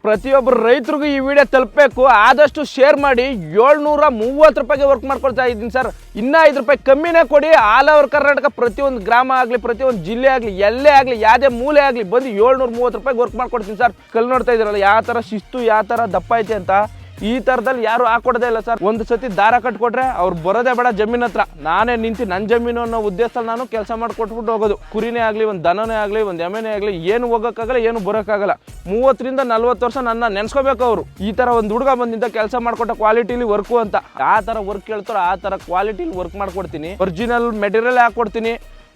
ಪ್ರತಿಯೊಬ್ಬರು ರೈತರಿಗೂ ಈ ವಿಡಿಯೋ ತಲುಪಬೇಕು. ಆದಷ್ಟು ಶೇರ್ ಮಾಡಿ. 730 ರೂಪಾಯಿಗೆ ವರ್ಕ್ ಮಾಡ್ಕೊಳ್ತಾ ಇದ್ದೀನಿ ಸರ್. ಇನ್ನೂ 5 ರೂಪಾಯಿ ಕಮ್ಮಿನೇ ಕೊಡಿ. ಆಲ್ ಓವರ್ ಕರ್ನಾಟಕ ಪ್ರತಿಯೊಂದು ಗ್ರಾಮ ಆಗಲಿ, ಪ್ರತಿಯೊಂದು ಜಿಲ್ಲೆ ಆಗಲಿ, ಎಲ್ಲೇ ಆಗಲಿ, ಯಾವುದೇ ಮೂಲೆ ಆಗಲಿ ಬಂದು 730 ರೂಪಾಯಿಗೆ ವರ್ಕ್ ಮಾಡ್ಕೊಡ್ತೀನಿ ಸರ್. ಕಲ್ಲು ನೋಡ್ತಾ ಇದ್ದೀರಲ್ಲ ಯಾವ ಥರ ಶಿಸ್ತು, ಯಾವ ಥರ ದಪ್ಪ ಐತೆ ಅಂತ. ಈ ಥರದಲ್ಲಿ ಯಾರು ಹಾಕೊಡೋದೇ ಇಲ್ಲ ಸರ್. ಒಂದು ಸತಿ ದಾರ ಕಟ್ಕೊಟ್ರೆ ಅವ್ರು ಬರೋದೇ ಬೇಡ ಜಮೀನ್ ಹತ್ರ. ನಾನೇ ನಿಂತು ನನ್ನ ಜಮೀನು ಅನ್ನೋ ಉದ್ದೇಶದಲ್ಲಿ ನಾನು ಕೆಲಸ ಮಾಡಿಕೊಟ್ಬಿಟ್ಟು ಹೋಗೋದು. ಕುರಿನೇ ಆಗಲಿ, ಒಂದು ದನನೇ ಆಗಲಿ, ಒಂದು ಎಮ್ಮೆನೇ ಆಗಲಿ, ಏನು ಹೋಗೋಕ್ಕಾಗಲ್ಲ, ಏನು ಬರೋಕ್ಕಾಗಲ್ಲ. 30 ರಿಂದ 40 ವರ್ಷ ನನ್ನ ನೆನೆಸ್ಕೋಬೇಕು ಅವರು. ಈ ಥರ ಒಂದು ಹುಡುಗ ಬಂದಿಂದ ಕೆಲಸ ಮಾಡಿಕೊಟ್ಟ ಕ್ವಾಲಿಟಿಲಿ ವರ್ಕು ಅಂತ. ಆ ಥರ ವರ್ಕ್ ಹೇಳ್ತಾರೋ ಆ ಥರ ಕ್ವಾಲಿಟಿಲಿ ವರ್ಕ್ ಮಾಡ್ಕೊಡ್ತೀನಿ. ಒರಿಜಿನಲ್ ಮೆಟೀರಿಯಲ್ ಹಾಕ್ಕೊಡ್ತೀನಿ.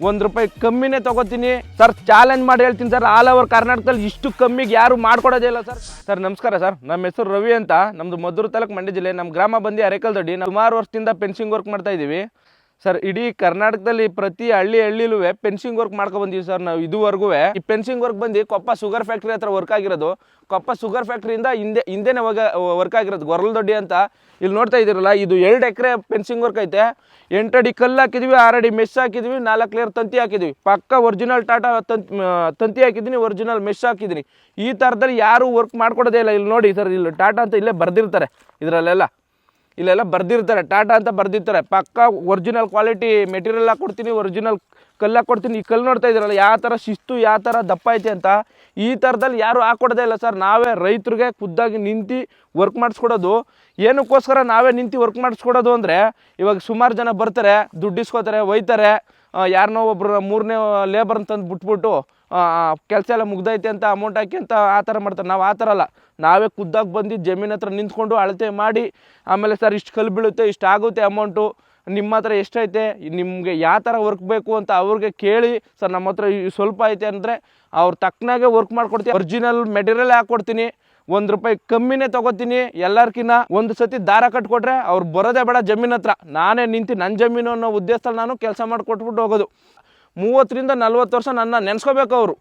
1 ರೂಪಾಯಿ ಕಮ್ಮಿನೇ ತೊಗೋತೀನಿ ಸರ್. ಚಾಲೆಂಜ್ ಮಾಡಿ ಹೇಳ್ತೀನಿ ಸರ್. ಆಲ್ ಓವರ್ ಕರ್ನಾಟಕದಲ್ಲಿ ಇಷ್ಟು ಕಮ್ಮಿಗೆ ಯಾರು ಮಾಡ್ಕೊಡೋದೇ ಇಲ್ಲ ಸರ್. ಸರ್ ನಮಸ್ಕಾರ ಸರ್. ನಮ್ಮ ಹೆಸರು ರವಿ ಅಂತ. ನಮ್ಮದು ಮದ್ದೂರು ತಾಲೂಕು, ಮಂಡ್ಯ ಜಿಲ್ಲೆ. ನಮ್ಮ ಗ್ರಾಮ ಬಂದು ಅರೇಕಲ್ದೊಡ್ಡಿ. ನಾವು ಸುಮಾರು ವರ್ಷದಿಂದ ಫೆನ್ಸಿಂಗ್ ವರ್ಕ್ ಮಾಡ್ತಾ ಇದ್ದೀವಿ ಸರ್. ಇಡೀ ಕರ್ನಾಟಕದಲ್ಲಿ ಪ್ರತಿ ಹಳ್ಳಿಲೂ ಫೆನ್ಸಿಂಗ್ ವರ್ಕ್ ಮಾಡ್ಕೊ ಬಂದೀವಿ ಸರ್ ನಾವು ಇದುವರೆಗೂ. ಈ ಫೆನ್ಸಿಂಗ್ ವರ್ಕ್ ಬಂದು ಕೊಪ್ಪ ಶುಗರ್ ಫ್ಯಾಕ್ಟ್ರಿ ಹತ್ರ ವರ್ಕ್ ಆಗಿರೋದು. ಕೊಪ್ಪ ಶುಗರ್ ಫ್ಯಾಕ್ಟ್ರಿಯಿಂದ ಹಿಂದೆನೇ ವರ್ಕ್ ಆಗಿರೋದು ಗೊರಲದೊಡ್ಡಿ ಅಂತ. ಇಲ್ಲಿ ನೋಡ್ತಾ ಇದ್ದೀರಲ್ಲ, ಇದು 2 ಎಕರೆ ಫೆನ್ಸಿಂಗ್ ವರ್ಕ್ ಐತೆ. 8 ಅಡಿ ಕಲ್ಲು ಹಾಕಿದ್ವಿ, 6 ಅಡಿ ಮೆಶ್ ಹಾಕಿದ್ವಿ, 4 ಲೇಯರ್ ತಂತಿ ಹಾಕಿದ್ವಿ. ಪಕ್ಕ ಒರಿಜಿನಲ್ ಟಾಟಾ ತಂತಿ ಹಾಕಿದ್ದೀನಿ, ಒರಿಜಿನಲ್ ಮೆಶ್ ಹಾಕಿದ್ದೀನಿ. ಈ ಥರದಲ್ಲಿ ಯಾರೂ ವರ್ಕ್ ಮಾಡ್ಕೊಡೋದೇ ಇಲ್ಲ. ಇಲ್ಲಿ ನೋಡಿ ಸರ್, ಇಲ್ಲಿ ಟಾಟಾ ಅಂತ ಇಲ್ಲೇ ಬರ್ದಿರ್ತಾರೆ. ಇಲ್ಲೆಲ್ಲ ಬರ್ದಿರ್ತಾರೆ, ಟಾಟಾ ಅಂತ ಬರ್ದಿರ್ತಾರೆ. ಪಕ್ಕ ಒರಿಜಿನಲ್ ಕ್ವಾಲಿಟಿ ಮೆಟೀರಿಯಲ್ ಹಾಕ್ಕೊಡ್ತೀನಿ, ಒರಿಜಿನಲ್ ಕಲ್ಲು ಹಾಕ್ಕೊಡ್ತೀನಿ. ಈ ಕಲ್ಲು ನೋಡ್ತಾ ಇದ್ದೀರಲ್ಲ ಯಾವ ಥರ ಶಿಸ್ತು, ಯಾವ ಥರ ದಪ್ಪ ಐತೆ ಅಂತ. ಈ ಥರದಲ್ಲಿ ಯಾರೂ ಹಾಕ್ಕೊಡೋದೇ ಇಲ್ಲ ಸರ್. ನಾವೇ ರೈತರಿಗೆ ಖುದ್ದಾಗಿ ನಿಂತು ವರ್ಕ್ ಮಾಡಿಸ್ಕೊಡೋದು. ಏನಕ್ಕೋಸ್ಕರ ನಾವೇ ನಿಂತು ವರ್ಕ್ ಮಾಡಿಸ್ಕೊಡೋದು ಅಂದರೆ, ಇವಾಗ ಸುಮಾರು ಜನ ಬರ್ತಾರೆ, ದುಡ್ಡು ಇಸ್ಕೋತಾರೆ, ಒಯ್ತಾರೆ. ಯಾರನ್ನೋ ಒಬ್ಬರು 3ನೇ ಲೇಬರ್ನ ತಂದು ಬಿಟ್ಬಿಟ್ಟು ಕೆಲಸ ಎಲ್ಲ ಮುಗ್ದೈತೆ ಅಂತ ಅಮೌಂಟ್ ಹಾಕಿ ಅಂತ ಆ ಥರ ಮಾಡ್ತಾರೆ. ನಾವು ಆ ಥರ ಅಲ್ಲ. ನಾವೇ ಖುದ್ದಾಗಿ ಬಂದು ಜಮೀನ್ ಹತ್ರ ನಿಂತ್ಕೊಂಡು ಅಳತೆ ಮಾಡಿ, ಆಮೇಲೆ ಸರ್ ಇಷ್ಟು ಕಲ್ಲು ಬೀಳುತ್ತೆ, ಇಷ್ಟು ಆಗುತ್ತೆ ಅಮೌಂಟು, ನಿಮ್ಮ ಹತ್ರ ಎಷ್ಟೈತೆ, ನಿಮಗೆ ಯಾವ ಥರ ವರ್ಕ್ ಬೇಕು ಅಂತ ಅವ್ರಿಗೆ ಕೇಳಿ, ಸರ್ ನಮ್ಮ ಹತ್ರ ಸ್ವಲ್ಪ ಐತೆ ಅಂದರೆ ಅವ್ರು ತಕ್ಕನಾಗೆ ವರ್ಕ್ ಮಾಡ್ಕೊಡ್ತೀನಿ. ಒರಿಜಿನಲ್ ಮೆಟೀರಿಯಲ್ ಹಾಕ್ಕೊಡ್ತೀನಿ. 1 ರೂಪಾಯಿ ಕಮ್ಮಿನೇ ತೊಗೋತೀನಿ ಎಲ್ಲರ್ಕಿನ್ನ. ಒಂದು ಸತಿ ದಾರ ಕಟ್ಕೊಟ್ರೆ ಅವ್ರು ಬರೋದೇ ಬೇಡ ಜಮೀನ್ ಹತ್ರ. ನಾನೇ ನಿಂತು ನನ್ನ ಜಮೀನು ಅನ್ನೋ ಉದ್ದೇಶದಲ್ಲಿ ನಾನು ಕೆಲಸ ಮಾಡಿಕೊಟ್ಬಿಟ್ಟು ಹೋಗೋದು. 30 ರಿಂದ 40 ವರ್ಷ ನನ್ನ ನೆನೆಸ್ಕೋಬೇಕು ಅವರು.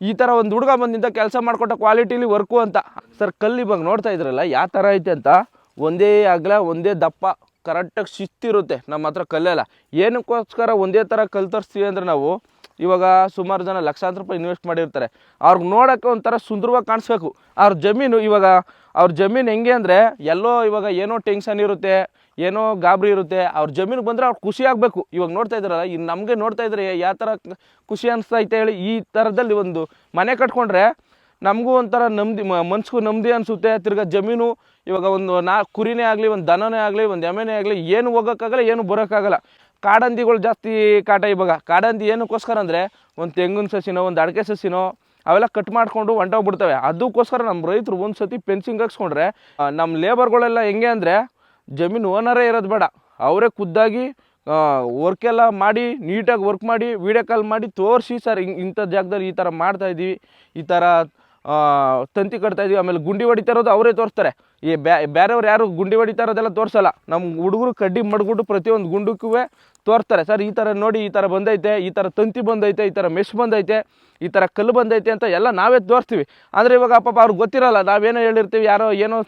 ಈ ಥರ ಒಂದು ಹುಡುಗ ಬಂದಿಂದ ಕೆಲಸ ಮಾಡಿಕೊಟ್ಟ ಕ್ವಾಲಿಟಿಲಿ ವರ್ಕು ಅಂತ ಸರ್. ಕಲ್ಲು ಇವಾಗ ನೋಡ್ತಾ ಇದ್ರಲ್ಲ ಯಾವ ಥರ ಐತೆ ಅಂತ. ಒಂದೇ ಅಗಲ, ಒಂದೇ ದಪ್ಪ, ಕರೆಕ್ಟಾಗಿ ಶಿಸ್ತಿರುತ್ತೆ ನಮ್ಮ ಹತ್ರ ಕಲ್ಲೆಲ್ಲ. ಏನಕ್ಕೋಸ್ಕರ ಒಂದೇ ಥರ ಕಲ್ಲು ತರಿಸ್ತೀವಿ ಅಂದರೆ, ನಾವು ಇವಾಗ ಸುಮಾರು ಜನ ಲಕ್ಷಾಂತರ ರೂಪಾಯಿ ಇನ್ವೆಸ್ಟ್ ಮಾಡಿರ್ತಾರೆ. ಅವ್ರಿಗೆ ನೋಡೋಕ್ಕೆ ಒಂಥರ ಸುಂದರವಾಗಿ ಕಾಣಿಸ್ಬೇಕು ಅವ್ರ ಜಮೀನು. ಇವಾಗ ಅವ್ರ ಜಮೀನು ಹೆಂಗೆ ಅಂದರೆ, ಎಲ್ಲೋ ಇವಾಗ ಏನೋ ಟೆನ್ಷನ್ ಇರುತ್ತೆ, ಏನೋ ಗಾಬರಿ ಇರುತ್ತೆ. ಅವ್ರ ಜಮೀನಿಗೆ ಬಂದರೆ ಅವ್ರು ಖುಷಿ ಆಗಬೇಕು. ಇವಾಗ ನೋಡ್ತಾ ಇದ್ದಾರಲ್ಲ, ಇನ್ನು ನಮಗೆ ನೋಡ್ತಾ ಇದ್ರೆ ಯಾವ ಥರ ಖುಷಿ ಅನಿಸ್ತೈತೆ ಹೇಳಿ. ಈ ಥರದಲ್ಲಿ ಒಂದು ಮನೆ ಕಟ್ಕೊಂಡ್ರೆ ನಮಗೂ ಒಂಥರ ನೆಮ್ಮದಿ, ಮನ್ಸಿಗೂ ನೆಮ್ಮದಿ ಅನಿಸುತ್ತೆ. ತಿರ್ಗಾ ಜಮೀನು ಇವಾಗ ಒಂದು ಕುರಿನೇ ಆಗಲಿ, ಒಂದು ದನನೇ ಆಗಲಿ, ಒಂದು ಎಮ್ಮೆನೇ ಆಗಲಿ, ಏನು ಹೋಗೋಕ್ಕಾಗಲ್ಲ, ಏನು ಬರೋಕ್ಕಾಗಲ್ಲ. ಕಾಡಂದಿಗಳು ಜಾಸ್ತಿ ಕಾಟ ಇವಾಗ. ಕಾಡಂದಿ ಏನಕ್ಕೋಸ್ಕರ ಅಂದರೆ, ಒಂದು ತೆಂಗಿನ ಸಸಿನೋ, ಒಂದು ಅಡಿಕೆ ಸಸಿನೋ ಅವೆಲ್ಲ ಕಟ್ ಮಾಡಿಕೊಂಡು ಹೊಂಟೋಗ್ಬಿಡ್ತವೆ. ಅದಕ್ಕೋಸ್ಕರ ನಮ್ಮ ರೈತರು ಒಂದು ಸತಿ ಫೆನ್ಸಿಂಗ್ ಹಾಕ್ಸ್ಕೊಂಡ್ರೆ, ನಮ್ಮ ಲೇಬರ್ಗಳೆಲ್ಲ ಹೆಂಗೆ ಅಂದರೆ, ಜಮೀನು ಓನರೇ ಇರೋದು ಬೇಡ, ಅವರೇ ಖುದ್ದಾಗಿ ವರ್ಕೆಲ್ಲ ಮಾಡಿ, ನೀಟಾಗಿ ವರ್ಕ್ ಮಾಡಿ, ವೀಡಿಯೋ ಕಾಲ್ ಮಾಡಿ ತೋರಿಸಿ, ಸರ್ ಇಂಥ ಜಾಗದಲ್ಲಿ ಈ ಥರ ಮಾಡ್ತಾಯಿದ್ದೀವಿ, ಈ ಥರ ತಂತಿ ಕಟ್ತಾಯಿದ್ದೀವಿ. ಆಮೇಲೆ ಗುಂಡಿ ಹೊಡಿತಾ ಇರೋದು ಅವರೇ ತೋರಿಸ್ತಾರೆ. ಈ ಬೇರೆಯವ್ರು ಯಾರು ಗುಂಡಿ ಹೊಡಿತಾ ಇರೋದೆಲ್ಲ ತೋರಿಸಲ್ಲ. ನಮ್ಮ ಹುಡುಗರು ಕಡ್ಡಿ ಮಡ್ಗುಟ್ಟು ಪ್ರತಿಯೊಂದು ಗುಂಡಕ್ಕೂ ತೋರಿಸ್ತಾರೆ. ಸರ್ ಈ ಥರ ನೋಡಿ, ಈ ಥರ ಬಂದೈತೆ, ಈ ಥರ ತಂತಿ ಬಂದೈತೆ, ಈ ಥರ ಮೆಶ್ ಬಂದೈತೆ, ಈ ಥರ ಕಲ್ಲು ಬಂದೈತೆ ಅಂತ ಎಲ್ಲ ನಾವೇ ತೋರಿಸ್ತೀವಿ. ಆದರೆ ಇವಾಗ ಪಾಪ ಅವ್ರಿಗೆ ಗೊತ್ತಿರೋಲ್ಲ. ನಾವೇನೋ ಹೇಳಿರ್ತೀವಿ, ಯಾರೋ ಏನೋ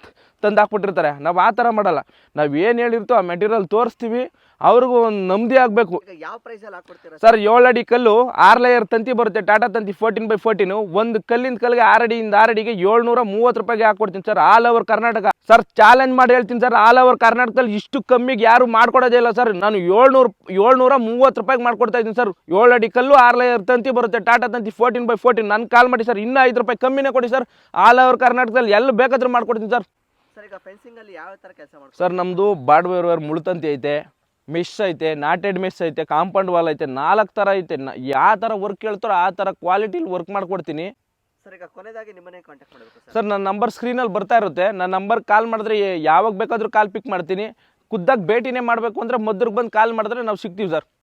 ತಂದು ಹಾಕ್ಬಿಟ್ಟಿರ್ತಾರೆ. ನಾವು ಆ ಥರ ಮಾಡಲ್ಲ. ನಾವು ಏನು ಹೇಳಿರ್ತೋ ಆ ಮೆಟೀರಿಯಲ್ ತೋರಿಸ್ತೀವಿ. ಅವ್ರಿಗೂ ಒಂದು ನೆಮ್ಮದಿ ಆಗಬೇಕು. ಯಾವ ಪ್ರೈಸಲ್ಲಿ ಹಾಕ್ಕೊಡ್ತೀರಾ ಸರ್? 7 ಅಡಿ ಕಲ್ಲು, 6 ಲೇಯರ್ ತಂತಿ ಬರುತ್ತೆ, ಟಾಟಾ ತಂತಿ 14x14. ಒಂದು ಕಲ್ಲಿಂದ ಕಲ್ಲಿಗೆ 6 ಅಡಿಯಿಂದ 6 ಅಡಿಗೆ 730 ರೂಪಾಯಿಗೆ ಹಾಕ್ಕೊಡ್ತೀನಿ sir. All over Karnataka sir. Challenge ಮಾಡಿ ಹೇಳ್ತೀನಿ ಸರ್. ಆಲ್ ಓವರ್ ಕರ್ನಾಟಕದಲ್ಲಿ ಇಷ್ಟು ಕಮ್ಮಿಗೆ ಯಾರು ಮಾಡ್ಕೊಡೋದೇ ಇಲ್ಲ ಸರ್. ನಾನು 730 ರೂಪಾಯಿಗೆ ಮಾಡ್ಕೊಡ್ತಾ ಇದ್ದೀನಿ ಸರ್. 7 ಅಡಿ ಕಲ್ಲು, 6 ಲೇಯರ್ ತಂತಿ ಬರುತ್ತೆ, ಟಾಟಾ ತಂತಿ 14x14. ನನ್ನ ಕಾಲ್ ಮಾಡಿ ಸರ್. ಇನ್ನೂ 5 ರೂಪಾಯಿ ಕಮ್ಮಿನೇ ಕೊಡಿ ಸರ್. ಆಲ್ ಓವರ್ ಕರ್ನಾಟಕದಲ್ಲಿ ಎಲ್ಲಿ ಬೇಕಾದ್ರೂ ಮಾಡ್ಕೊಡ್ತೀನಿ ಸರ್. ಸರ್ ಈಗ ಫೆನ್ಸಿಂಗಲ್ಲಿ ಯಾವ ಥರ ಕೆಲಸ ಮಾಡ್ತೀರಾ ಸರ್? ನಮ್ಮದು ಬಾಡ್ವೇರ್ ಮುಳ್ತಂತಿ ಐತೆ, ಮೆಶ್ ಐತೆ, ನಾಟೆಡ್ ಮೆಶ್ ಐತೆ, ಕಾಂಪೌಂಡ್ ವಾಲ್ ಐತೆ, 4 ಥರ ಐತೆ. ಯಾವ ಥರ ವರ್ಕ್ ಹೇಳ್ತಾರೋ ಆ ಥರ ಕ್ವಾಲಿಟಿಲಿ ವರ್ಕ್ ಮಾಡ್ಕೊಡ್ತೀನಿ ಸರ್. ಈಗ ಕೊನೆಯದಾಗಿ ನಿಮ್ಮನ್ನೇ ಕಾಂಟ್ಯಾಕ್ಟ್ ಮಾಡಬೇಕು ಸರ್. ನನ್ನ ನಂಬರ್ ಸ್ಕ್ರೀನಲ್ಲಿ ಬರ್ತಾ ಇರುತ್ತೆ. ನನ್ನ ನಂಬರ್ ಕಾಲ್ ಮಾಡಿದ್ರೆ ಯಾವಾಗ ಬೇಕಾದರೂ ಕಾಲ್ ಪಿಕ್ ಮಾಡ್ತೀನಿ. ಖುದ್ದಾಗಿ ಭೇಟಿನೇ ಮಾಡಬೇಕು ಅಂದರೆ ಮದ್ದೂರಿಗೆ ಬಂದು ಕಾಲ್ ಮಾಡಿದ್ರೆ ನಾವು ಸಿಗ್ತೀವಿ ಸರ್.